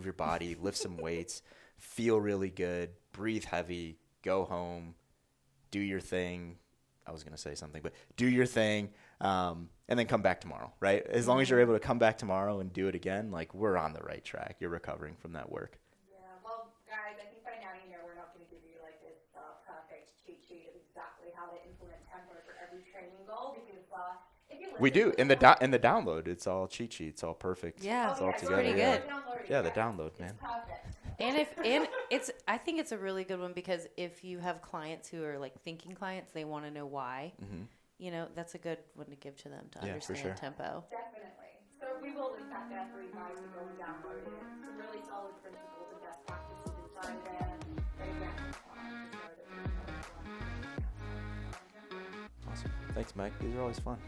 [SPEAKER 2] your body, lift some weights, feel really good, breathe heavy, go home, do your thing. I was going to say something, but do your thing, and then come back tomorrow, right? As long as you're able to come back tomorrow and do it again, like we're on the right track. You're recovering from that work.
[SPEAKER 4] Yeah, well, guys, I think by now we're not going to give you like this perfect cheat sheet of exactly how to implement tempo for every training goal because if you
[SPEAKER 2] We do in the download. It's all cheat sheets, all perfect.
[SPEAKER 3] Yeah,
[SPEAKER 2] it's all
[SPEAKER 3] it's
[SPEAKER 2] together.
[SPEAKER 3] pretty
[SPEAKER 2] Yeah.
[SPEAKER 3] good.
[SPEAKER 2] Yeah, the download, man.
[SPEAKER 4] Perfect.
[SPEAKER 3] I think it's a really good one because if you have clients who are like thinking clients, they want to know why. That's a good one to give to them to understand
[SPEAKER 2] for sure.
[SPEAKER 3] tempo.
[SPEAKER 4] Definitely. So we will link that there for you guys to go and download it. Some really solid principles and best practices inside there. But again,
[SPEAKER 2] Awesome. Thanks, Mike. These are always fun.